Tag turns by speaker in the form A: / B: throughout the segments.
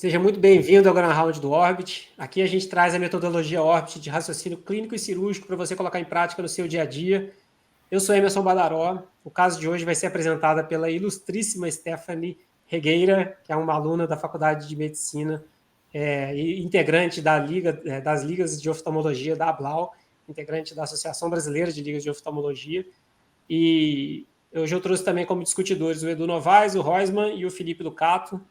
A: Seja muito bem-vindo ao Grand Round do Orbit. Aqui a gente traz a metodologia Orbit de raciocínio clínico e cirúrgico para você colocar em prática no seu dia a dia. Eu sou Emerson Badaró. O caso de hoje vai ser apresentado pela ilustríssima Stephanie Regueira, que é uma aluna da Faculdade de Medicina e integrante das Ligas de Oftalmologia da ABLAU, integrante da Associação Brasileira de Ligas de Oftalmologia. E hoje eu trouxe também como discutidores o Edu Novaes, o Roisman e o Felipe Lucato.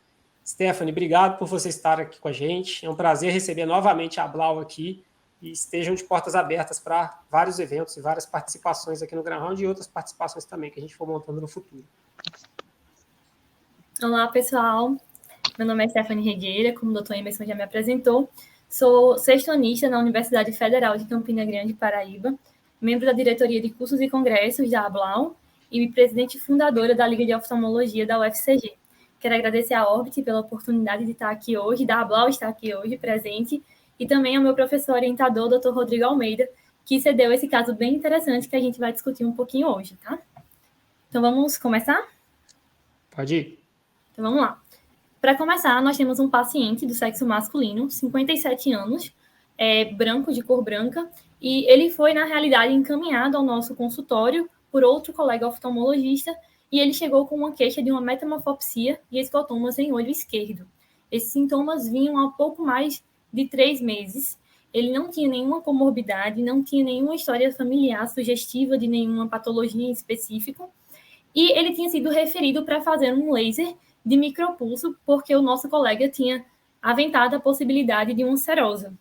A: Stephanie, obrigado por você estar aqui com a gente. É um prazer receber novamente a Blau aqui e estejam de portas abertas para vários eventos e várias participações aqui no Grand Round e outras participações também que a gente for montando no futuro.
B: Olá, pessoal. Meu nome é Stephanie Regueira, como o Dr. Emerson já me apresentou. Sou sextonista na Universidade Federal de Campina Grande, Paraíba, membro da diretoria de cursos e congressos da ABLAU e presidente fundadora da Liga de Oftalmologia da UFCG. Quero agradecer à Orbit pela oportunidade de estar aqui hoje, da ABLAU estar aqui hoje presente, e também ao meu professor orientador, Dr. Rodrigo Almeida, que cedeu esse caso bem interessante que a gente vai discutir um pouquinho hoje, tá? Então, vamos começar?
A: Pode ir.
B: Então, vamos lá. Para começar, nós temos um paciente do sexo masculino, 57 anos, branco, de cor branca, e ele foi, na realidade, encaminhado ao nosso consultório por outro colega oftalmologista, e ele chegou com uma queixa de uma metamorfopsia e escotomas em olho esquerdo. Esses sintomas vinham há pouco mais de 3 meses. Ele não tinha nenhuma comorbidade, não tinha nenhuma história familiar sugestiva de nenhuma patologia em específico, e ele tinha sido referido para fazer um laser de micropulso, porque o nosso colega tinha aventado a possibilidade de uma serosa.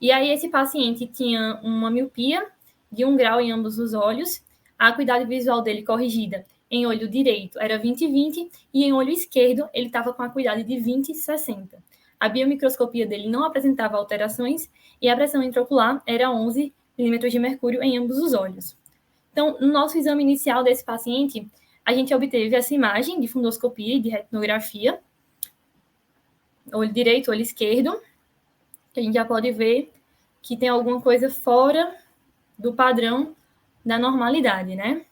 B: E aí esse paciente tinha uma miopia de 1 grau em ambos os olhos, a acuidade visual dele corrigida em olho direito era 20/20 e em olho esquerdo ele estava com a acuidade de 20/60. A biomicroscopia dele não apresentava alterações e a pressão intraocular era 11 milímetros de mercúrio em ambos os olhos. Então, no nosso exame inicial desse paciente, a gente obteve essa imagem de fundoscopia e de retinografia, olho direito, olho esquerdo, que a gente já pode ver que tem alguma coisa fora do padrão da normalidade, né?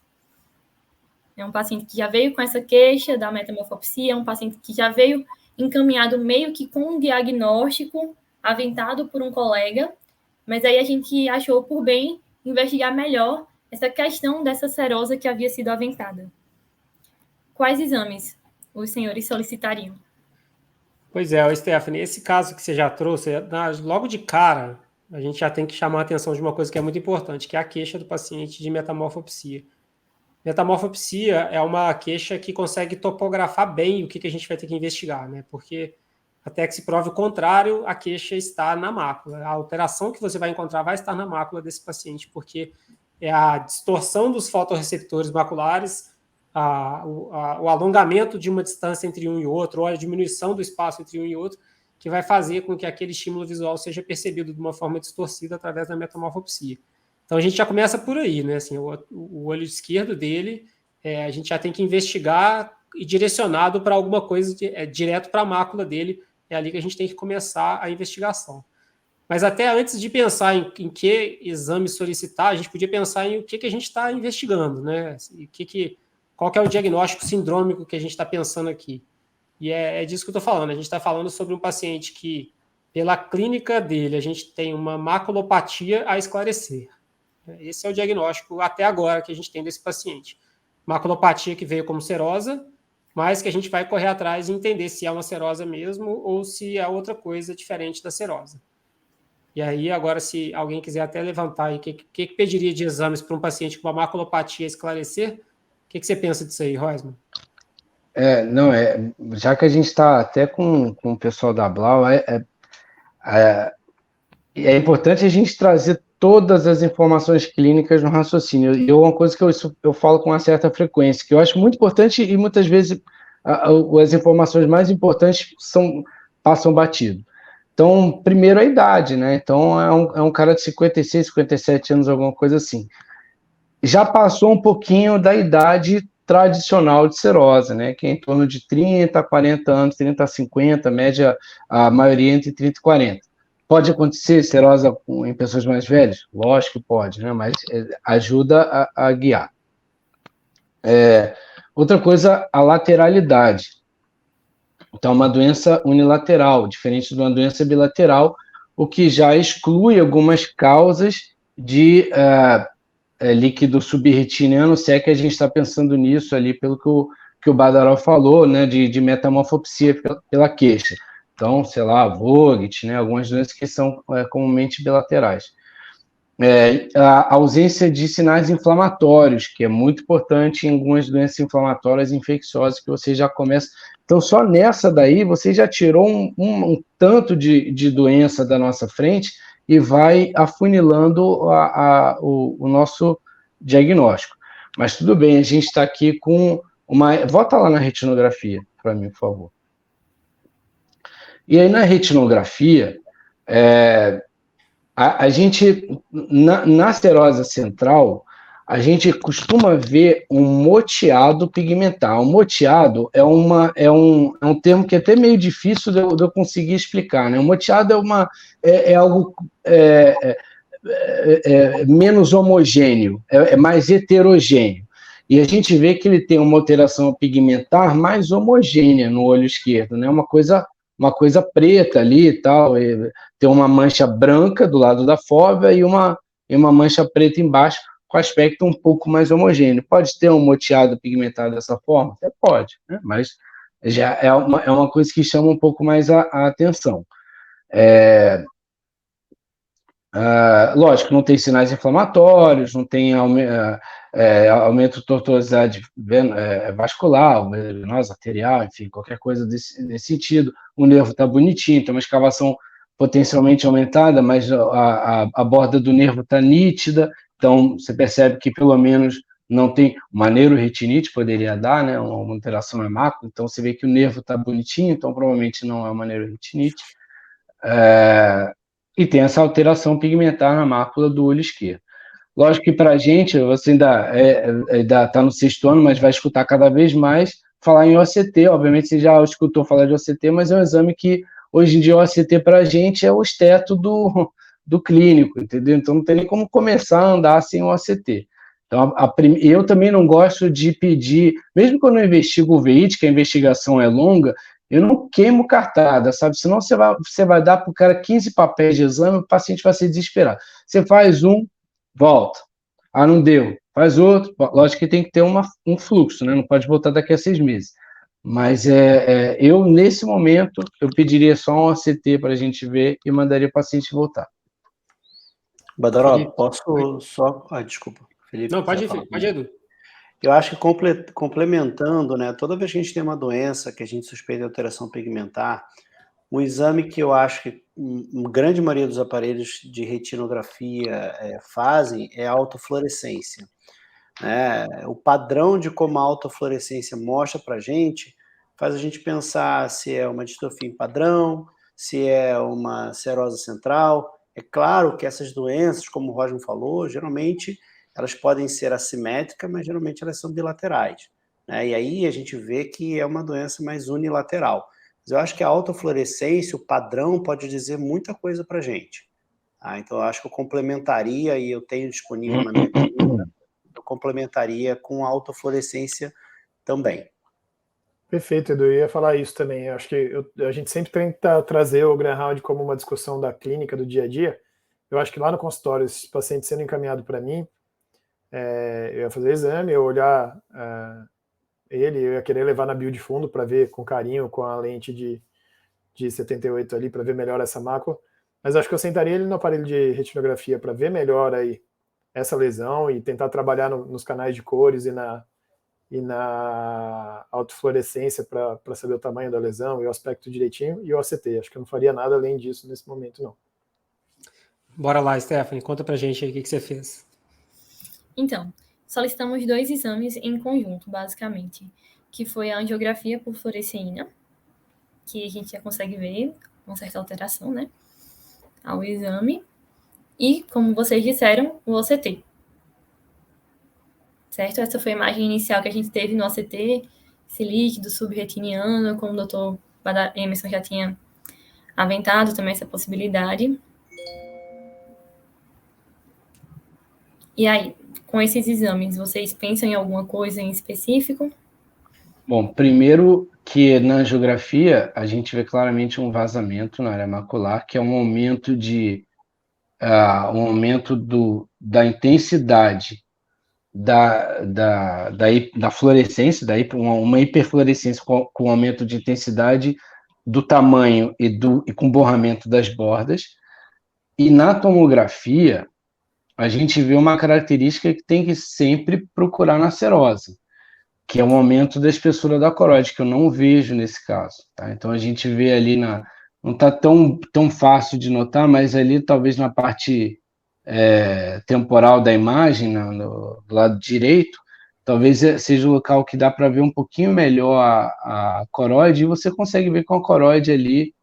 B: É um paciente que já veio com essa queixa da metamorfopsia, é um paciente que já veio encaminhado meio que com um diagnóstico aventado por um colega, mas aí a gente achou por bem investigar melhor essa questão dessa serosa que havia sido aventada. Quais exames os senhores solicitariam?
A: Pois é, Stephanie, esse caso que você já trouxe, logo de cara, a gente já tem que chamar a atenção de uma coisa que é muito importante, que é a queixa do paciente de metamorfopsia. Metamorfopsia é uma queixa que consegue topografar bem o que a gente vai ter que investigar, né? Porque até que se prove o contrário, a queixa está na mácula. A alteração que você vai encontrar vai estar na mácula desse paciente, porque é a distorção dos fotorreceptores maculares, o alongamento de uma distância entre um e outro, ou a diminuição do espaço entre um e outro, que vai fazer com que aquele estímulo visual seja percebido de uma forma distorcida através da metamorfopsia. Então, a gente já começa por aí, né? Assim, o olho esquerdo dele, a gente já tem que investigar e direcionado para alguma coisa direto para a mácula dele. É ali que a gente tem que começar a investigação. Mas até antes de pensar em que exame solicitar, a gente podia pensar em o que a gente está investigando, né? Assim, qual que é o diagnóstico sindrômico que a gente está pensando aqui. E é disso que eu estou falando. A gente está falando sobre um paciente que, pela clínica dele, a gente tem uma maculopatia a esclarecer. Esse é o diagnóstico até agora que a gente tem desse paciente. Maculopatia que veio como serosa, mas que a gente vai correr atrás e entender se é uma serosa mesmo ou se é outra coisa diferente da serosa. E aí, agora, se alguém quiser até levantar aí, o que pediria de exames para um paciente com uma maculopatia a esclarecer? O que você pensa disso aí, Roisman?
C: Já que a gente está até com o pessoal da Blau, é importante a gente trazer todas as informações clínicas no raciocínio. E uma coisa que eu falo com uma certa frequência, que eu acho muito importante e muitas vezes as informações mais importantes passam batido. Então, primeiro a idade, né? Então, é um cara de 56, 57 anos, alguma coisa assim. Já passou um pouquinho da idade tradicional de serosa, né? Que é em torno de 30 a 40 anos, 30 a 50, média, a maioria entre 30 e 40. Pode acontecer serosa em pessoas mais velhas? Lógico que pode, né? Mas ajuda a guiar. Outra coisa, a lateralidade. Então, é uma doença unilateral, diferente de uma doença bilateral, o que já exclui algumas causas de líquido subretiniano, se é que a gente está pensando nisso ali, pelo que o Badaró falou, né, de metamorfopsia pela queixa. Então, sei lá, Vogt, né, algumas doenças que são comumente bilaterais. A ausência de sinais inflamatórios, que é muito importante em algumas doenças inflamatórias infecciosas que você já começa. Então, só nessa daí, você já tirou um tanto de doença da nossa frente e vai afunilando o nosso diagnóstico. Mas tudo bem, a gente está aqui com uma. Volta lá na retinografia, para mim, por favor. E aí, na retinografia, a gente, na serosa central, a gente costuma ver um moteado pigmentar. Um moteado é um termo que é até meio difícil de eu conseguir explicar, né? O moteado é algo menos homogêneo, é mais heterogêneo. E a gente vê que ele tem uma alteração pigmentar mais homogênea no olho esquerdo, né? Uma coisa preta ali e tal, tem uma mancha branca do lado da fóvea e uma mancha preta embaixo, com aspecto um pouco mais homogêneo. Pode ter um moteado pigmentado dessa forma? Até pode, né? Mas já é uma coisa que chama um pouco mais a atenção. Lógico, não tem sinais inflamatórios, não tem aumento de tortuosidade vascular, venosa, arterial, enfim, qualquer coisa desse sentido. O nervo está bonitinho, tem uma escavação potencialmente aumentada, mas a borda do nervo está nítida, então você percebe que pelo menos não tem uma neuroretinite, poderia dar, né, uma alteração na mácula, então você vê que o nervo está bonitinho, então provavelmente não é uma neuroretinite. E tem essa alteração pigmentar na mácula do olho esquerdo. Lógico que para a gente, você ainda está no 6º ano, mas vai escutar cada vez mais falar em OCT. Obviamente você já escutou falar de OCT, mas é um exame que hoje em dia o OCT para a gente é o esteto do clínico, entendeu? Então não tem nem como começar a andar sem o OCT. Então, eu também não gosto de pedir, mesmo quando eu investigo o VEIT, que a investigação é longa, eu não queimo cartada, sabe? Senão você vai dar para o cara 15 papéis de exame, o paciente vai se desesperar. Você faz um, volta. Ah, não deu. Faz outro. Lógico que tem que ter um fluxo, né? Não pode voltar daqui a 6 meses. Mas eu, nesse momento, eu pediria só um OCT para a gente ver e mandaria o paciente voltar.
D: Badaró, posso só... desculpa, Felipe.
A: Não, pode ir, pode ir, Edu.
D: Eu acho que complementando, né, toda vez que a gente tem uma doença que a gente suspeita de alteração pigmentar, um exame que eu acho que a grande maioria dos aparelhos de retinografia fazem é a autofluorescência. O padrão de como a autofluorescência mostra para a gente faz a gente pensar se é uma distrofia em padrão, se é uma serose central. É claro que essas doenças, como o Roger falou, geralmente elas podem ser assimétricas, mas geralmente elas são bilaterais. Né? E aí a gente vê que é uma doença mais unilateral. Mas eu acho que a autofluorescência, o padrão, pode dizer muita coisa para a gente. Então eu acho que eu complementaria, e eu tenho disponível na minha clínica, eu complementaria com a autofluorescência também.
E: Perfeito, Edu, eu ia falar isso também. Eu acho que a gente sempre tenta trazer o Graham como uma discussão da clínica, do dia a dia. Eu acho que lá no consultório, esse paciente sendo encaminhado para mim, eu ia fazer exame, eu ia olhar ele, eu ia querer levar na bio de fundo para ver com carinho, com a lente de 78 ali, para ver melhor essa mácula. Mas acho que eu sentaria ele no aparelho de retinografia para ver melhor aí essa lesão e tentar trabalhar nos canais de cores e na autofluorescência para saber o tamanho da lesão e o aspecto direitinho, e o OCT. Acho que eu não faria nada além disso nesse momento, não.
A: Bora lá, Stephanie, conta pra gente aí o que você fez.
B: Então, solicitamos 2 exames em conjunto, basicamente, que foi a angiografia por fluoresceína, que a gente já consegue ver uma certa alteração, né, ao exame, e, como vocês disseram, o OCT. Certo? Essa foi a imagem inicial que a gente teve no OCT, esse líquido subretiniano, como o Dr. Emerson já tinha aventado também essa possibilidade. E aí, com esses exames, vocês pensam em alguma coisa em específico?
C: Bom, primeiro que na angiografia a gente vê claramente um vazamento na área macular, que é um aumento da intensidade da fluorescência, uma hiperfluorescência com aumento de intensidade do tamanho e com borramento das bordas. E na tomografia, a gente vê uma característica que tem que sempre procurar na serose, que é o aumento da espessura da coroide, que eu não vejo nesse caso. Tá? Então, a gente vê ali não está tão fácil de notar, mas ali talvez na parte temporal da imagem, do lado direito, talvez seja o local que dá para ver um pouquinho melhor a coroide, e você consegue ver com a coroide ali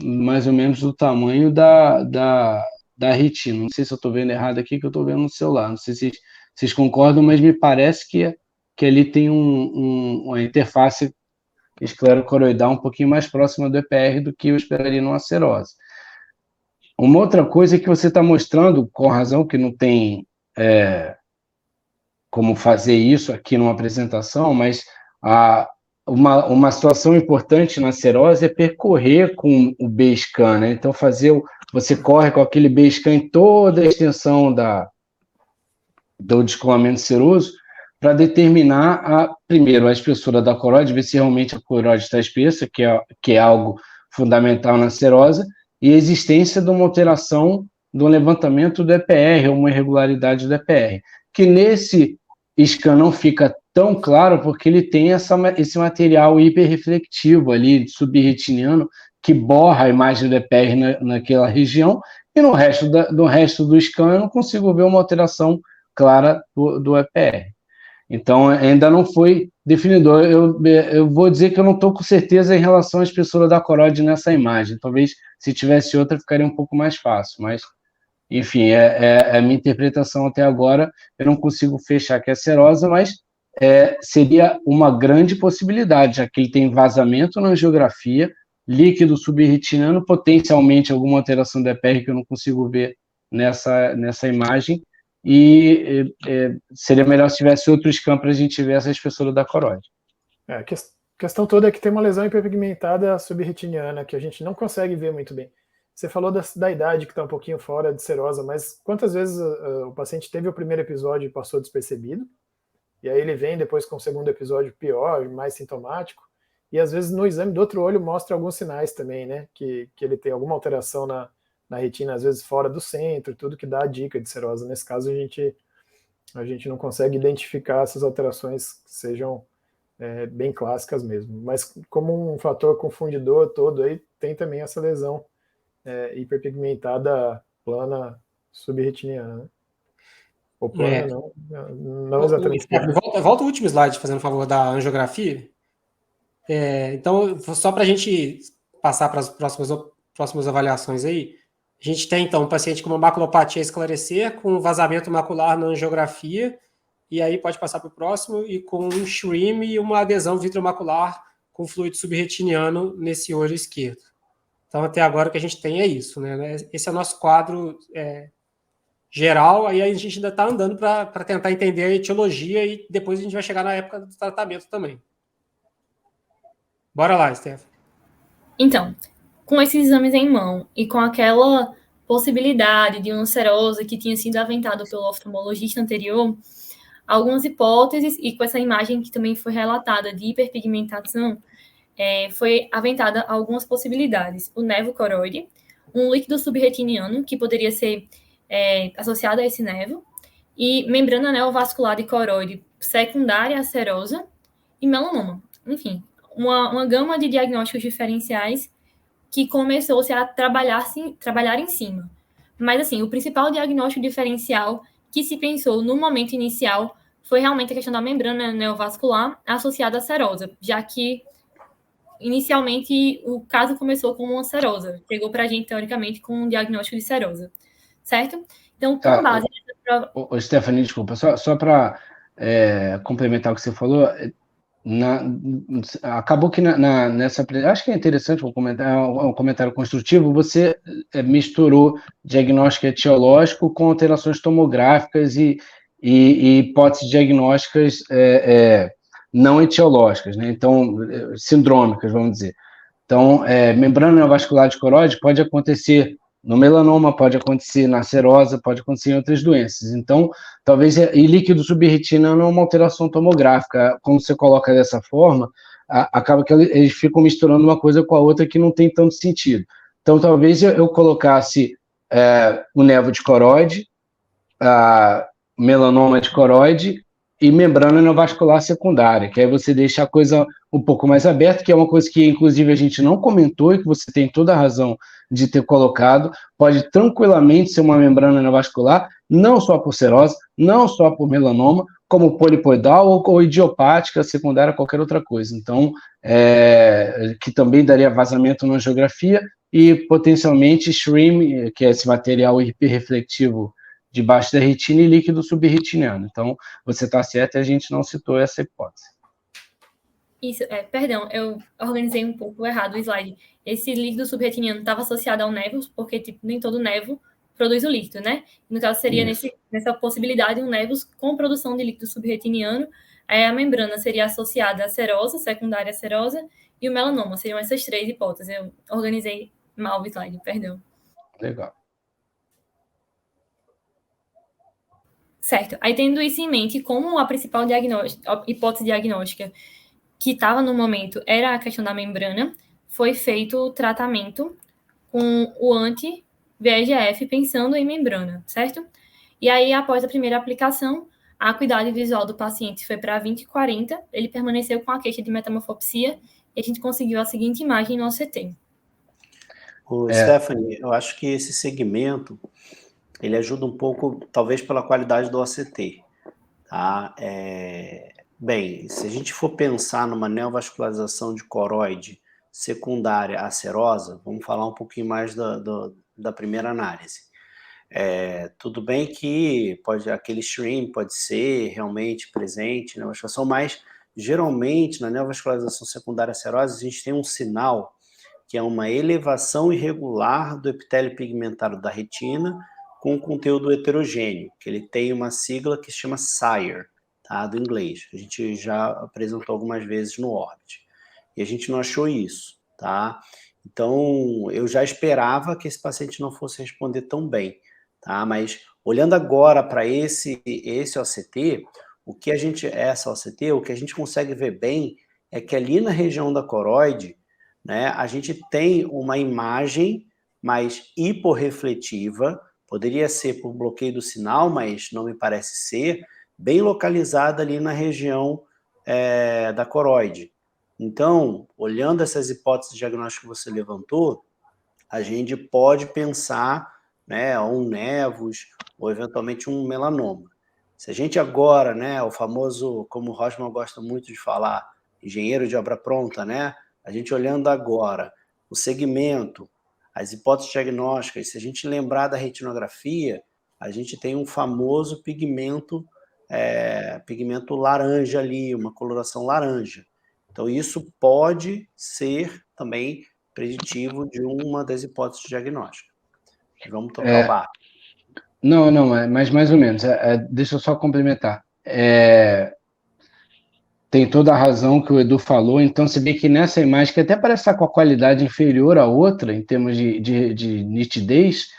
C: mais ou menos do tamanho da retina. Não sei se eu estou vendo errado aqui, que eu estou vendo no celular. Não sei se vocês concordam, mas me parece que ali tem uma interface esclerocoroidal um pouquinho mais próxima do EPR do que eu esperaria numa serose. Uma outra coisa é que você está mostrando, com razão, que não tem como fazer isso aqui numa apresentação, mas uma situação importante na serose é percorrer com o B-scan, né? Então, você corre com aquele B-scan em toda a extensão do descolamento seroso para determinar, primeiro, a espessura da coroide, ver se realmente a coroide está espessa, que é algo fundamental na serose, e a existência de uma alteração do levantamento do EPR, ou uma irregularidade do EPR, que nesse scan não fica tão claro, porque ele tem esse material hiperreflectivo ali, subretiniano, que borra a imagem do EPR naquela região, e no resto do scan eu não consigo ver uma alteração clara do EPR. Então, ainda não foi definido. Eu vou dizer que eu não estou com certeza em relação à espessura da coroide nessa imagem. Talvez, se tivesse outra, ficaria um pouco mais fácil. Mas, enfim, é a minha interpretação até agora. Eu não consigo fechar que é serosa, mas seria uma grande possibilidade, já que ele tem vazamento na angiografia, líquido subretiniano, potencialmente alguma alteração do EPR que eu não consigo ver nessa imagem. E seria melhor se tivesse outro scan para a gente ver essa espessura da coroide.
E: A questão toda é que tem uma lesão hiperpigmentada subretiniana que a gente não consegue ver muito bem. Você falou da idade que está um pouquinho fora de serosa, mas quantas vezes o paciente teve o primeiro episódio e passou despercebido, e aí ele vem depois com o segundo episódio pior, mais sintomático, e às vezes no exame do outro olho mostra alguns sinais também, né, que ele tem alguma alteração na retina, às vezes fora do centro, tudo que dá a dica de serosa. Nesse caso, a gente não consegue identificar essas alterações que sejam bem clássicas mesmo. Mas como um fator confundidor todo aí, tem também essa lesão hiperpigmentada plana subretiniana, né? Ou plana, não exatamente.
A: Volta o último slide, fazendo favor da angiografia. Então, só para a gente passar para as próximas avaliações aí, a gente tem, então, um paciente com uma maculopatia a esclarecer, com vazamento macular na angiografia, e aí pode passar para o próximo, e com um SHRIM e uma adesão vitreomacular com fluido subretiniano nesse olho esquerdo. Então, até agora, o que a gente tem é isso, né? Esse é o nosso quadro geral, aí a gente ainda está andando para tentar entender a etiologia, e depois a gente vai chegar na época do tratamento também. Bora lá, Steph.
B: Então, com esses exames em mão e com aquela possibilidade de uma serose que tinha sido aventada pelo oftalmologista anterior, algumas hipóteses, e com essa imagem que também foi relatada de hiperpigmentação, foi aventada algumas possibilidades. O nevo coroide, um líquido subretiniano, que poderia ser associado a esse nevo, e membrana neovascular de coroide secundária à serosa e melanoma. Enfim, uma gama de diagnósticos diferenciais que começou-se a trabalhar em cima. Mas, assim, o principal diagnóstico diferencial que se pensou no momento inicial foi realmente a questão da membrana neovascular associada à serosa, já que, inicialmente, o caso começou como uma serosa. Chegou para a gente, teoricamente, com um diagnóstico de serosa, certo? Então, com base...
C: Stephanie, desculpa, só para complementar o que você falou... acabou que nessa... Acho que é interessante um comentário construtivo. Você misturou diagnóstico etiológico com alterações tomográficas e hipóteses diagnósticas não etiológicas, né? Então, sindrômicas, vamos dizer. Então, membrana neovascular de coroide pode acontecer no melanoma, pode acontecer na serosa, pode acontecer em outras doenças. Então, talvez, e líquido subretinal não é uma alteração tomográfica. Como você coloca dessa forma, acaba que eles ficam misturando uma coisa com a outra que não tem tanto sentido. Então, talvez eu colocasse o nevo de coroide, melanoma de coroide e membrana neovascular secundária, que aí você deixa a coisa um pouco mais aberta, que é uma coisa que, inclusive, a gente não comentou e que você tem toda a razão de ter colocado. Pode tranquilamente ser uma membrana neovascular, não só por serose, não só por melanoma, como polipoidal ou idiopática, secundária, qualquer outra coisa. Então, que também daria vazamento na angiografia e, potencialmente, SHREAM, que é esse material hiperreflectivo debaixo da retina e líquido subretiniano. Então, você está certo e a gente não citou essa hipótese.
B: Isso, perdão, eu organizei um pouco errado o slide. Esse líquido subretiniano estava associado ao névus, porque nem todo névo produz o líquido, né? No caso, seria nessa possibilidade um névus com produção de líquido subretiniano. A membrana seria associada à serosa, secundária à serosa, e o melanoma. Seriam essas 3 hipóteses. Eu organizei mal o slide, perdão.
C: Legal.
B: Certo. Aí, tendo isso em mente, como a principal hipótese diagnóstica que estava no momento era a questão da membrana, foi feito o tratamento com o anti-VEGF pensando em membrana, certo? E aí, após a primeira aplicação, a acuidade visual do paciente foi para 20/40, ele permaneceu com a queixa de metamorfopsia e a gente conseguiu a seguinte imagem no OCT.
D: Stephanie, eu acho que esse segmento ele ajuda um pouco, talvez pela qualidade do OCT. Tá? Bem, se a gente for pensar numa neovascularização de coroide secundária à serosa, vamos falar um pouquinho mais da primeira análise. Tudo bem que aquele SHREAM pode ser realmente presente na neovascularização, mas geralmente na neovascularização secundária à serosa a gente tem um sinal que é uma elevação irregular do epitélio pigmentado da retina com conteúdo heterogêneo, que ele tem uma sigla que se chama SIRE, tá, do inglês. A gente já apresentou algumas vezes no Orbit. E a gente não achou isso, tá? Então, eu já esperava que esse paciente não fosse responder tão bem, tá? Mas, olhando agora para esse OCT, o que a gente consegue ver bem é que ali na região da coroide, né, a gente tem uma imagem mais hiporrefletiva, poderia ser por bloqueio do sinal, mas não me parece ser, bem localizada ali na região da coroide. Então, olhando essas hipóteses diagnósticas que você levantou, a gente pode pensar, né, um nevus ou eventualmente um melanoma. Se a gente agora, né, o famoso, como o Rosman gosta muito de falar, engenheiro de obra pronta, né, a gente olhando agora o segmento, as hipóteses diagnósticas, se a gente lembrar da retinografia, a gente tem um famoso pigmento laranja ali, uma coloração laranja. Então, isso pode ser também preditivo de uma das hipóteses diagnósticas. Vamos tocar o barco.
C: Não, mas mais ou menos. Deixa eu só complementar. Tem toda a razão que o Edu falou, então você vê que nessa imagem, que até parece estar com a qualidade inferior à outra, em termos de nitidez,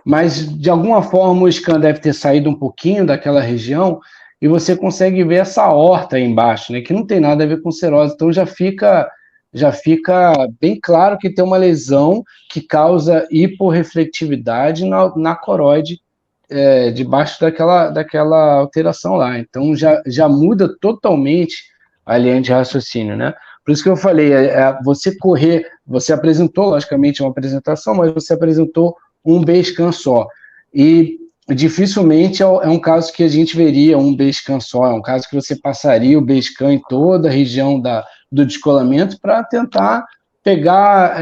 C: mas de alguma forma o scan deve ter saído um pouquinho daquela região e você consegue ver essa horta aí embaixo, né, que não tem nada a ver com serose, então já fica bem claro que tem uma lesão que causa hiporreflectividade na coroide, debaixo daquela alteração lá, então já muda totalmente a linha de raciocínio, né? Por isso que eu falei, você apresentou, logicamente, uma apresentação, mas você apresentou um B-scan só, e dificilmente é um caso que a gente veria um B-scan só, é um caso que você passaria o B-scan em toda a região do descolamento para tentar pegar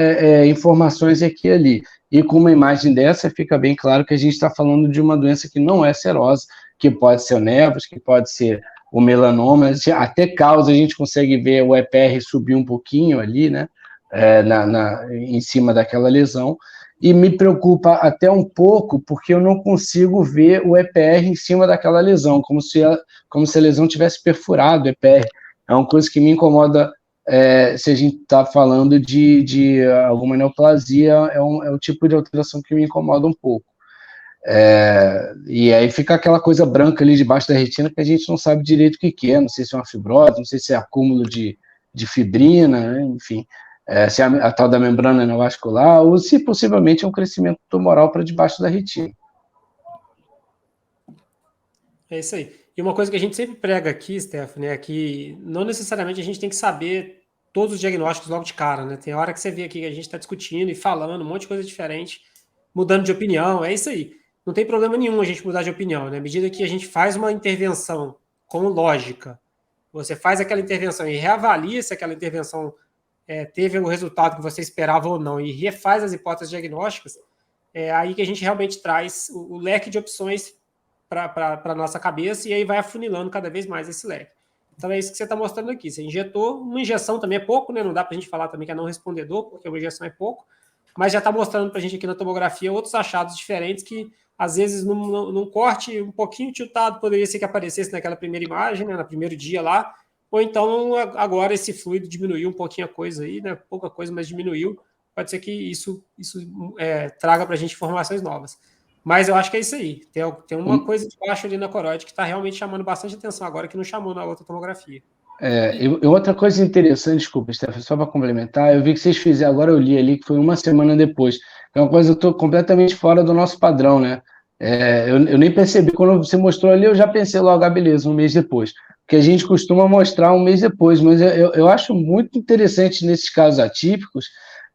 C: informações aqui e ali. E com uma imagem dessa, fica bem claro que a gente está falando de uma doença que não é serosa, que pode ser o nevus, que pode ser o melanoma, até causa a gente consegue ver o EPR subir um pouquinho ali, né, em cima daquela lesão, e me preocupa até um pouco, porque eu não consigo ver o EPR em cima daquela lesão, como se a lesão tivesse perfurado o EPR. é uma coisa que me incomoda. Se a gente está falando de alguma neoplasia, é o tipo de alteração que me incomoda um pouco. E aí fica aquela coisa branca ali debaixo da retina que a gente não sabe direito o que é, não sei se é uma fibrose, não sei se é acúmulo de fibrina, né? Enfim, se é a tal da membrana neovascular, ou se possivelmente é um crescimento tumoral para debaixo da retina.
A: É isso aí. E uma coisa que a gente sempre prega aqui, Stephanie, é que não necessariamente a gente tem que saber todos os diagnósticos logo de cara, né? Tem hora que você vê aqui que a gente está discutindo e falando um monte de coisa diferente, mudando de opinião, é isso aí. Não tem problema nenhum a gente mudar de opinião, né? À medida que a gente faz uma intervenção com lógica, você faz aquela intervenção e reavalia se aquela intervenção teve o resultado que você esperava ou não e refaz as hipóteses diagnósticas, é aí que a gente realmente traz o leque de opções para a nossa cabeça e aí vai afunilando cada vez mais esse leque. Então é isso que você está mostrando aqui. Você injetou, uma injeção também é pouco, né? Não dá para a gente falar também que é não respondedor, porque uma injeção é pouco, mas já está mostrando para a gente aqui na tomografia outros achados diferentes que, às vezes, num corte um pouquinho tiltado, poderia ser que aparecesse naquela primeira imagem, né? No primeiro dia lá, ou então agora esse fluido diminuiu um pouquinho a coisa aí, né? Pouca coisa, mas diminuiu. Pode ser que isso traga para a gente informações novas. Mas eu acho que é isso aí. Tem uma coisa de baixo ali na coroide que está realmente chamando bastante atenção agora, que não chamou na outra tomografia.
C: Outra coisa interessante, desculpa, Stephanie, só para complementar, eu vi que vocês fizeram, agora eu li ali, que foi uma semana depois. É uma coisa que eu estou completamente fora do nosso padrão, né? Eu nem percebi, quando você mostrou ali, eu já pensei logo, beleza, um mês depois. Porque a gente costuma mostrar um mês depois, mas eu acho muito interessante nesses casos atípicos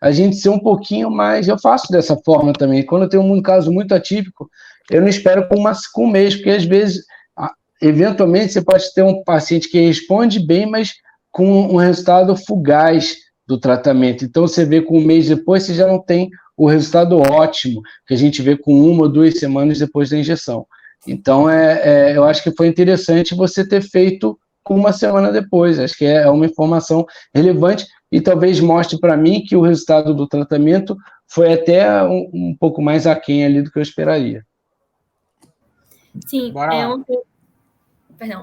C: a gente ser um pouquinho mais. Eu faço dessa forma também. Quando eu tenho um caso muito atípico, eu não espero com um mês, porque às vezes, eventualmente, você pode ter um paciente que responde bem, mas com um resultado fugaz do tratamento. Então, você vê com um mês depois, você já não tem o resultado ótimo, que a gente vê com 1 ou 2 semanas depois da injeção. Então, eu acho que foi interessante você ter feito com 1 semana depois. Acho que é uma informação relevante e talvez mostre para mim que o resultado do tratamento foi até um pouco mais aquém ali do que eu esperaria.
B: Sim,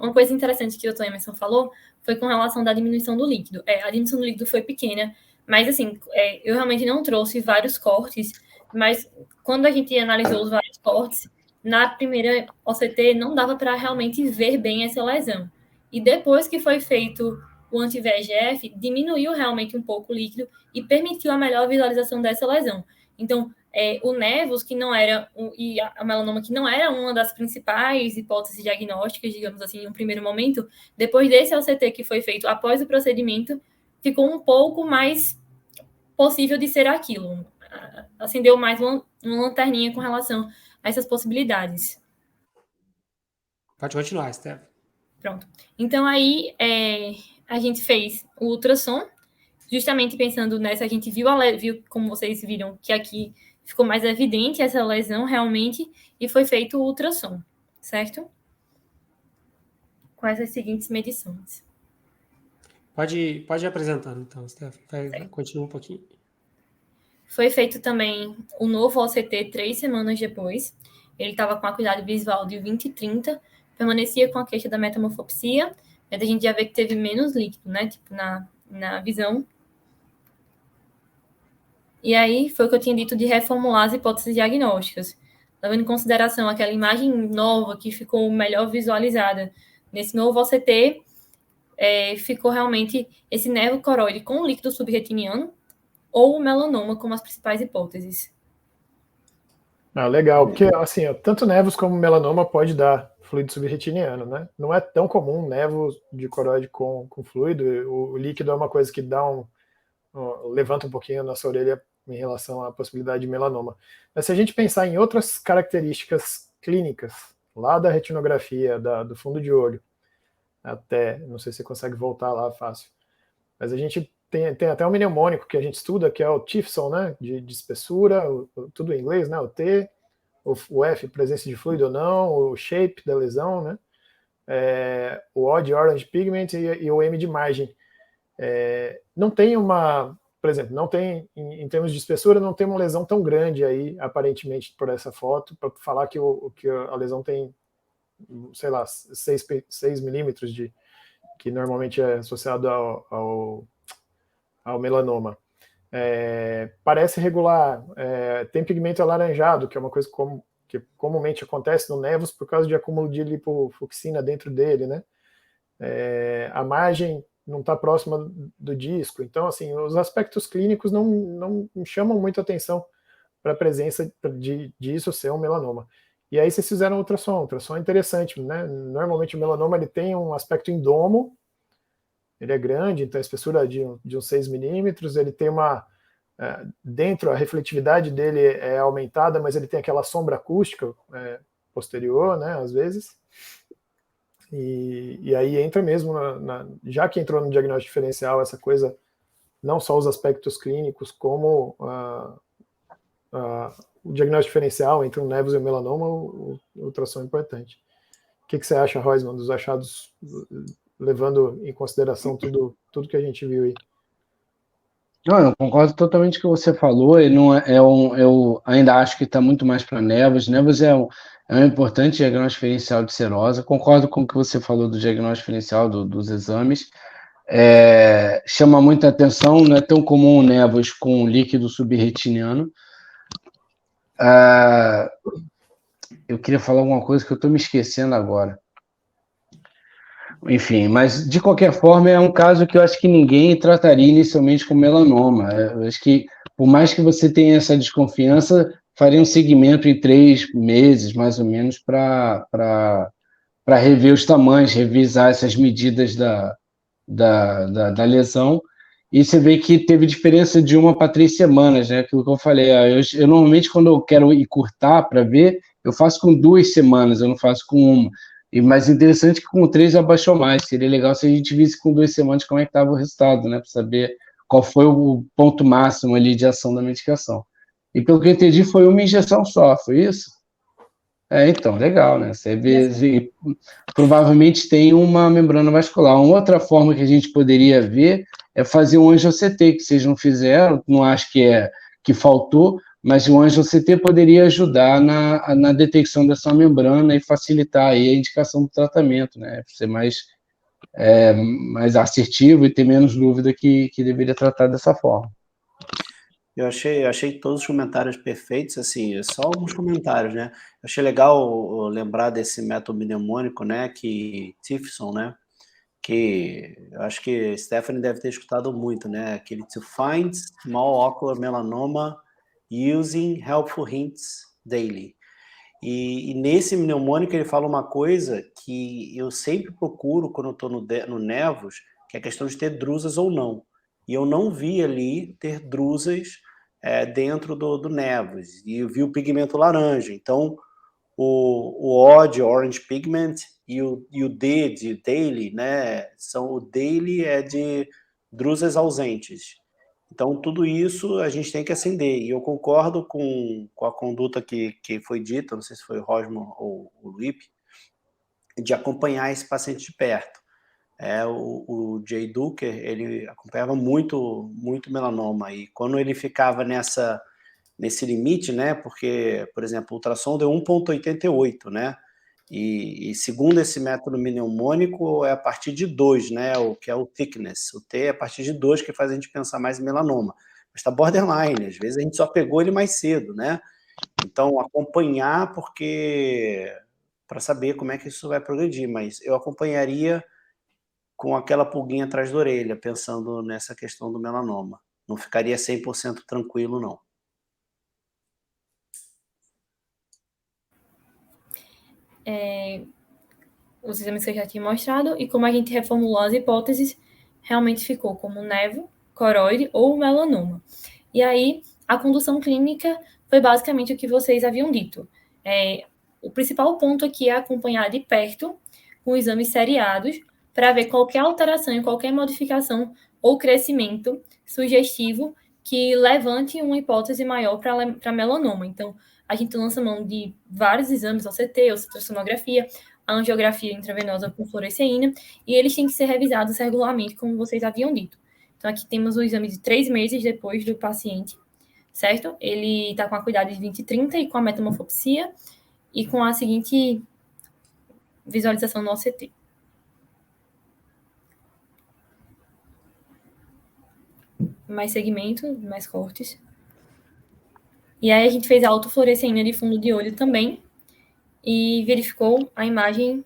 B: uma coisa interessante que o Dr. Emerson falou foi com relação da diminuição do líquido. A diminuição do líquido foi pequena, mas assim, eu realmente não trouxe vários cortes, mas quando a gente analisou os vários cortes, na primeira OCT não dava para realmente ver bem essa lesão. E depois que foi feito o anti-VEGF, diminuiu realmente um pouco o líquido e permitiu a melhor visualização dessa lesão. Então, o nevus, que não era, e a melanoma, que não era uma das principais hipóteses diagnósticas, digamos assim, em um primeiro momento, depois desse OCT que foi feito após o procedimento, ficou um pouco mais possível de ser aquilo. Acendeu mais uma lanterninha com relação a essas possibilidades.
A: Pode continuar, Steph.
B: Pronto. Então, aí, a gente fez o ultrassom, justamente pensando nessa, a gente viu, como vocês viram, que aqui ficou mais evidente essa lesão realmente, e foi feito o ultrassom, certo? Com essas seguintes medições.
A: Pode ir apresentando, então, Steph. Continua um pouquinho.
B: Foi feito também o novo OCT 3 semanas depois. Ele estava com a acuidade visual de 20/30, permanecia com a queixa da metamorfopsia, mas a gente já vê que teve menos líquido, né? Tipo, na visão. E aí foi o que eu tinha dito de reformular as hipóteses diagnósticas, levando em consideração aquela imagem nova que ficou melhor visualizada. Nesse novo OCT, ficou realmente esse nervo coroide com líquido subretiniano ou o melanoma como as principais hipóteses.
E: Legal, porque assim, tanto nevus como melanoma pode dar fluido subretiniano, né? Não é tão comum nevo de coroide com fluido, o líquido é uma coisa que levanta um pouquinho a nossa orelha em relação à possibilidade de melanoma. Mas se a gente pensar em outras características clínicas, lá da retinografia, do fundo de olho, não sei se você consegue voltar lá fácil, mas a gente tem até um mnemônico que a gente estuda, que é o Tifson, né, de espessura, tudo em inglês, né, o T, o F, presença de fluido ou não, o shape da lesão, né, o O de orange pigment e o M de margem. Não tem por exemplo, não tem, em termos de espessura, não tem uma lesão tão grande aí, aparentemente, por essa foto, para falar que a lesão tem, sei lá, 6 milímetros de que normalmente é associado ao melanoma. Parece regular, tem pigmento alaranjado, que é uma coisa que comumente acontece no nevus por causa de acúmulo de lipofucsina dentro dele, né? A margem não está próxima do disco, então, assim, os aspectos clínicos não chamam muito atenção para a presença disso ser um melanoma. E aí vocês fizeram ultrassom é interessante, né? Normalmente o melanoma ele tem um aspecto indomo, ele é grande, então a espessura de uns 6 milímetros, ele tem dentro a refletividade dele é aumentada, mas ele tem aquela sombra acústica posterior, né, às vezes, e aí entra mesmo, já que entrou no diagnóstico diferencial, essa coisa, não só os aspectos clínicos, como o diagnóstico diferencial entre o nevus e o melanoma, o ultrassom é importante. O que você acha, Roisman, dos achados, levando em consideração tudo que a gente viu aí?
C: Não, eu concordo totalmente com o que você falou. Ele não eu ainda acho que está muito mais para nevus. Nevus é um importante diagnóstico diferencial de serosa. Concordo com o que você falou do diagnóstico diferencial dos exames. Chama muita atenção, não é tão comum o nevus com líquido subretiniano. Eu queria falar alguma coisa que eu estou me esquecendo agora. Enfim, mas de qualquer forma é um caso que eu acho que ninguém trataria inicialmente com melanoma. Eu acho que, por mais que você tenha essa desconfiança, faria um segmento em 3 meses, mais ou menos, para rever os tamanhos, revisar essas medidas da lesão. E você vê que teve diferença de 1 para 3 semanas, né? Aquilo que eu falei. Eu normalmente, quando eu quero encurtar para ver, eu faço com 2 semanas, eu não faço com 1. E mais interessante que com 3 abaixou mais. Seria legal se a gente visse com 2 semanas como é que estava o resultado, né? Para saber qual foi o ponto máximo ali de ação da medicação. E pelo que eu entendi, foi 1 injeção só, foi isso? Então, legal, né? Você vê, provavelmente tem uma membrana vascular. Uma outra forma que a gente poderia ver é fazer um angio-CT, que vocês não fizeram, não acho que faltou, mas o angio-CT poderia ajudar na detecção dessa membrana e facilitar aí a indicação do tratamento, né? Ser mais assertivo e ter menos dúvida que deveria tratar dessa forma.
D: Eu achei todos os comentários perfeitos, assim, só alguns comentários, né? Eu achei legal lembrar desse método mnemônico, né, que Tifson, né, que eu acho que Stephanie deve ter escutado muito, né, aquele to find small ocular melanoma using helpful hints daily. E nesse mnemônico ele fala uma coisa que eu sempre procuro quando eu estou no nevus, que é a questão de ter drusas ou não. E eu não vi ali ter drusas dentro do nevus. E eu vi o pigmento laranja. Então, o O de orange pigment e o D de daily, né? O daily é de drusas ausentes. Então, tudo isso a gente tem que acender. E eu concordo com a conduta que foi dita, não sei se foi o Rosman ou o Luípe, de acompanhar esse paciente de perto. O Jay Duker, ele acompanhava muito melanoma. E quando ele ficava nesse limite, né? Porque, por exemplo, o ultrassom deu 1,88, né? E segundo esse método mnemônico, é a partir de 2, né? O que é o thickness. O T é a partir de 2 que faz a gente pensar mais em melanoma. Mas está borderline, às vezes a gente só pegou ele mais cedo, né? Então, acompanhar para saber como é que isso vai progredir. Mas eu acompanharia com aquela pulguinha atrás da orelha, pensando nessa questão do melanoma. Não ficaria 100% tranquilo, não.
B: Os exames que eu já tinha mostrado, e como a gente reformulou as hipóteses, realmente ficou como nevo, coroide ou melanoma. E aí, a condução clínica foi basicamente o que vocês haviam dito. O principal ponto aqui é acompanhar de perto, com exames seriados, para ver qualquer alteração e qualquer modificação ou crescimento sugestivo que levante uma hipótese maior para melanoma. Então, a gente lança mão de vários exames, OCT, ultrassonografia, a angiografia intravenosa com fluoresceína, e eles têm que ser revisados regularmente, como vocês haviam dito. Então, aqui temos o exame de 3 meses depois do paciente, certo? Ele está com a cuidado de 20 e 30 e com a metamorfopsia e com a seguinte visualização no OCT. mais segmento, mais cortes. E aí a gente fez a autofluoresceína de fundo de olho também e verificou a imagem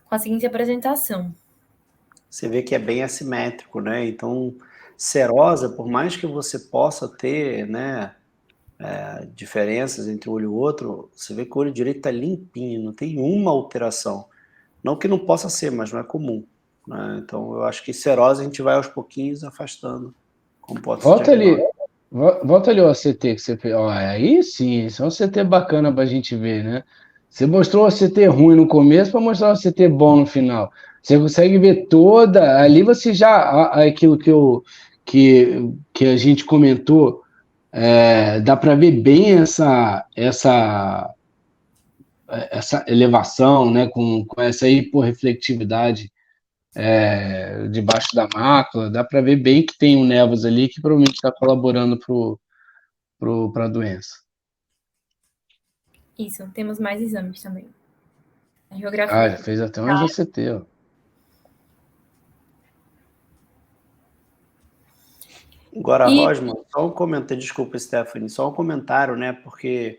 B: com a seguinte apresentação.
D: Você vê que é bem assimétrico, né? Então, serosa, por mais que você possa ter, né, diferenças entre um olho e o outro, você vê que o olho direito está limpinho, não tem uma alteração. Não que não possa ser, mas não é comum, né? Então, eu acho que serosa a gente vai aos pouquinhos afastando, como pode ser
C: Volta ali,
D: diagnóstico.
C: volta ali o ACT que você fez. Ó, aí sim, isso é um CT bacana pra gente ver, né? Você mostrou o CT ruim no começo para mostrar o CT bom no final. Você consegue ver toda. Ali você já. Aquilo que a gente comentou, dá para ver bem essa elevação, né? Com essa hiporreflectividade debaixo da mácula. Dá para ver bem que tem um névoas ali que provavelmente está colaborando para a doença.
B: Isso, temos mais exames também. A
C: Ah,
B: geografia.
C: já fez até um AGCT, ó.
D: Agora,
B: E-
D: Rosman, só um comentário, desculpa, Stephanie, só um comentário, né? Porque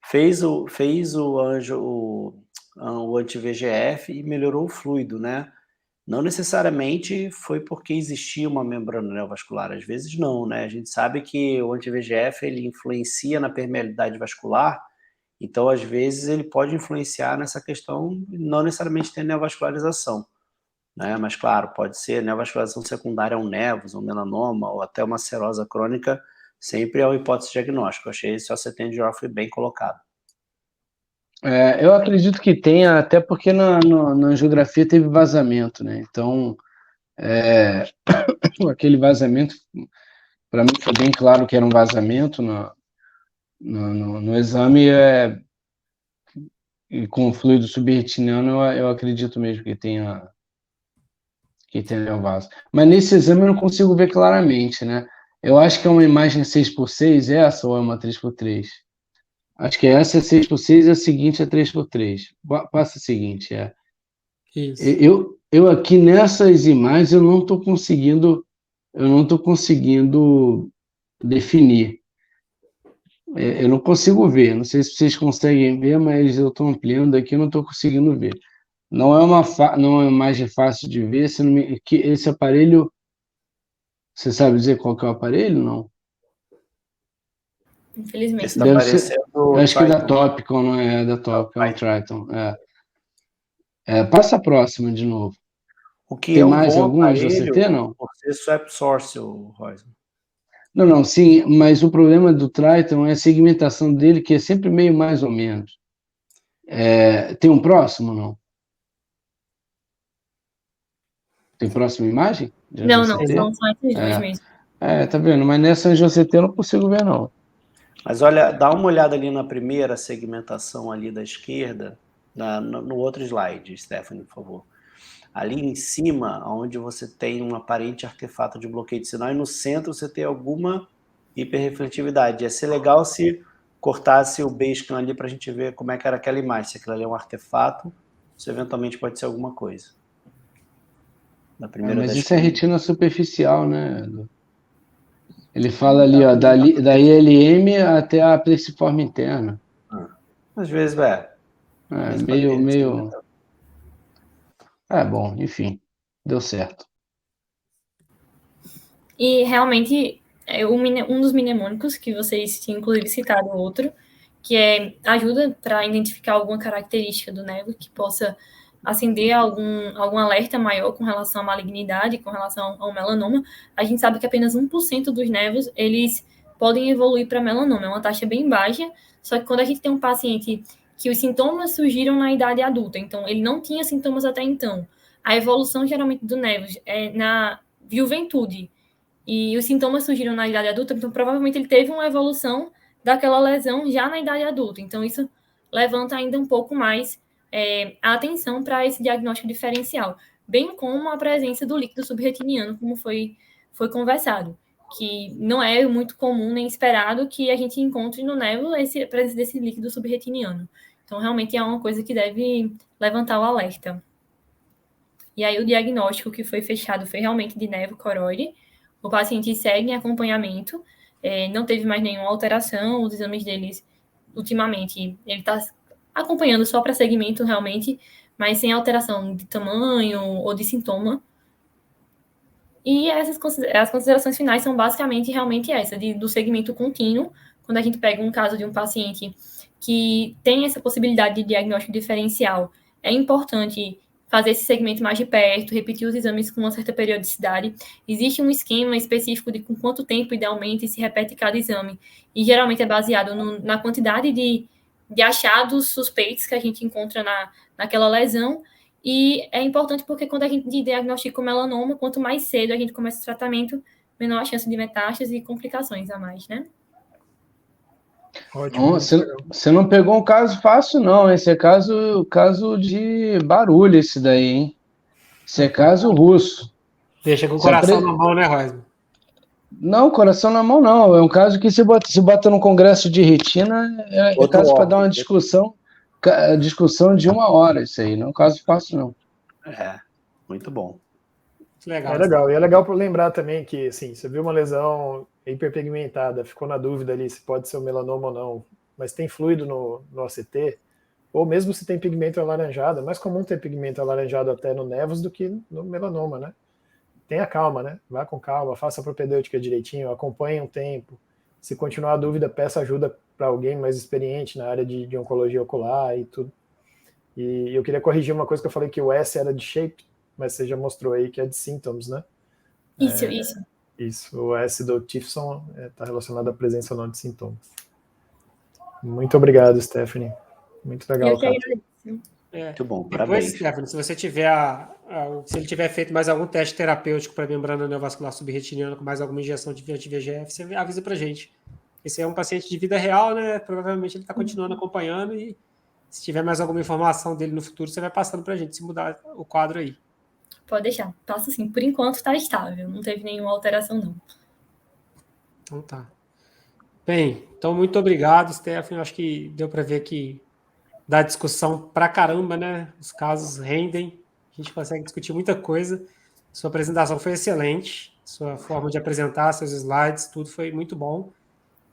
D: fez o anti-VEGF e melhorou o fluido, né? Não necessariamente foi porque existia uma membrana neovascular, às vezes não, né? A gente sabe que o anti-VEGF ele influencia na permeabilidade vascular, então às vezes ele pode influenciar nessa questão, não necessariamente ter neovascularização, né? Mas claro, pode ser neovascularização secundária a um nevus, um melanoma ou até uma serose crônica, sempre é uma hipótese diagnóstica. Eu achei esse OCT de Joffrey bem colocado.
C: Eu acredito que tenha, até porque na geografia teve vazamento, né? Então, aquele vazamento, para mim foi bem claro que era um vazamento no exame, e com o fluido subretiniano eu acredito mesmo que tenha o vaso. Mas nesse exame eu não consigo ver claramente, né? Eu acho que é uma imagem 6x6 essa ou é uma 3x3? Acho que essa é 6x6 e a seguinte é 3x3. Passa a seguinte,
A: Isso.
C: Eu aqui nessas imagens eu não estou conseguindo definir. Eu não consigo ver. Não sei se vocês conseguem ver, mas eu estou ampliando aqui, eu não estou conseguindo ver. Não é não é uma imagem fácil de ver. Que esse aparelho, você sabe dizer qual que é o aparelho? Não.
B: Infelizmente.
D: Esse está
C: Deve ser.
D: parecendo
C: Eu
D: o
C: acho que é da
D: Triton.
C: Topicon, não é da Topicon, é o Triton. Passa a próxima de novo.
D: O que
C: Tem
D: é um
C: mais
D: bom
C: algumas de
D: aparelho
C: OCT, não?
D: por ser swap source, o Roysman.
C: Não, sim, mas o problema do Triton é a segmentação dele, que é sempre meio mais ou menos. Tem um próximo, não? Tem próxima imagem? De
B: Não,
C: OCT?
B: são esses dois mesmo.
C: Tá vendo? Mas nessa OCT eu não consigo ver, não.
D: Mas olha, dá uma olhada ali na primeira segmentação ali da esquerda, no outro slide, Stephanie, por favor. Ali em cima, onde você tem um aparente artefato de bloqueio de sinal, e no centro você tem alguma hiperrefletividade. Ia ser legal se cortasse o Basecamp ali para a gente ver como é que era aquela imagem, se aquilo ali é um artefato, se eventualmente pode ser alguma coisa. Da primeira
C: Mas
D: da
C: isso é
D: esquerda.
C: retina superficial, né? Ele fala ali, ó, da ILM até a plexiforme interna.
D: Às vezes,
C: Meio... bom, enfim, deu certo.
B: E realmente, um dos mnemônicos que vocês tinham inclusive citado outro, que ajuda para identificar alguma característica do névoa que possa acender algum alerta maior com relação à malignidade, com relação ao melanoma. A gente sabe que apenas 1% dos névoos, eles podem evoluir para melanoma. É uma taxa bem baixa, só que quando a gente tem um paciente que os sintomas surgiram na idade adulta, então ele não tinha sintomas até então, a evolução geralmente do névoos é na juventude, e os sintomas surgiram na idade adulta, então provavelmente ele teve uma evolução daquela lesão já na idade adulta. Então isso levanta ainda um pouco mais a atenção para esse diagnóstico diferencial, bem como a presença do líquido subretiniano, como foi conversado, que não é muito comum nem esperado que a gente encontre no névoa a presença desse líquido subretiniano. Então realmente é uma coisa que deve levantar o alerta. E aí o diagnóstico que foi fechado foi realmente de névoa coroide, O paciente segue em acompanhamento, não teve mais nenhuma alteração, os exames deles, ultimamente, ele está acompanhando só para segmento realmente, mas sem alteração de tamanho ou de sintoma. E as considerações finais são basicamente realmente essa, do segmento contínuo, quando a gente pega um caso de um paciente que tem essa possibilidade de diagnóstico diferencial, é importante fazer esse segmento mais de perto, repetir os exames com uma certa periodicidade. Existe um esquema específico de com quanto tempo, idealmente, se repete cada exame. E geralmente é baseado na quantidade de achados suspeitos que a gente encontra naquela lesão. E é importante porque quando a gente diagnostica o melanoma, quanto mais cedo a gente começa o tratamento, menor a chance de metástase e complicações a mais, né?
E: Ótimo.
C: Você não pegou um caso fácil, não. Esse é caso de barulho, esse daí, hein? Esse é caso russo.
A: Deixa com o coração na mão, né, Rosman?
C: Não, coração na mão não. É um caso que se bota no congresso de retina, é caso para dar uma discussão de 1 hora, isso aí. Não é um caso fácil, não.
D: Muito bom.
A: Legal.
E: É legal. E é legal para lembrar também que, assim, você viu uma lesão hiperpigmentada, ficou na dúvida ali se pode ser um melanoma ou não, mas tem fluido no OCT, ou mesmo se tem pigmento alaranjado, é mais comum ter pigmento alaranjado até no nevus do que no melanoma, né? Tenha calma, né? Vá com calma, faça a propedêutica direitinho, acompanhe um tempo. Se continuar a dúvida, peça ajuda para alguém mais experiente na área de oncologia ocular e tudo. E eu queria corrigir uma coisa que eu falei que o S era de shape, mas você já mostrou aí que é de symptoms, né?
B: Isso.
E: Isso, o S do Tifson está relacionado à presença ou não de sintomas. Muito obrigado, Stephanie. Muito legal.
B: Eu que agradeço.
D: Muito bom,
A: Depois,
D: parabéns.
A: Stephanie, se você tiver se ele tiver feito mais algum teste terapêutico para membrana neovascular subretiniana com mais alguma injeção de anti-VEGF, você avisa para a gente. Esse é um paciente de vida real, né? Provavelmente ele está continuando acompanhando e se tiver mais alguma informação dele no futuro, você vai passando para a gente, se mudar o quadro aí.
B: Pode deixar. Passo sim. Por enquanto está estável. Não teve nenhuma alteração, não.
A: Então tá. Bem, então muito obrigado, Stephanie. Acho que deu para ver que dá discussão pra caramba, né? Os casos rendem. A gente consegue discutir muita coisa. Sua apresentação foi excelente. Sua forma de apresentar, seus slides, tudo foi muito bom.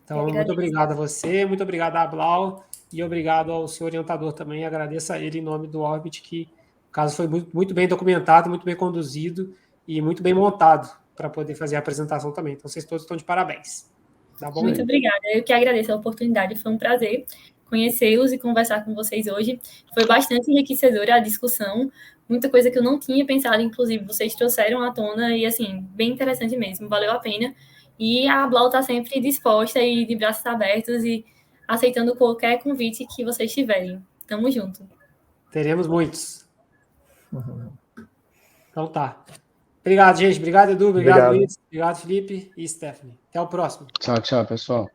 A: Então, muito obrigado a você, muito obrigado a Blau e obrigado ao seu orientador também. Agradeço a ele em nome do Orbit, que o caso foi muito bem documentado, muito bem conduzido e muito bem montado para poder fazer a apresentação também. Então, vocês todos estão de parabéns. Tá bom?
B: Muito obrigada. Eu que agradeço a oportunidade. Foi um prazer conhecê-los e conversar com vocês hoje. Foi bastante enriquecedora a discussão. Muita coisa que eu não tinha pensado, inclusive, vocês trouxeram à tona e, assim, bem interessante mesmo. Valeu a pena. E a Blau está sempre disposta e de braços abertos e aceitando qualquer convite que vocês tiverem. Tamo junto.
A: Teremos muitos. Então tá. Obrigado, gente. Obrigado, Edu. Obrigado, Luiz. Obrigado, Felipe e Stephanie. Até o próximo.
C: Tchau, pessoal.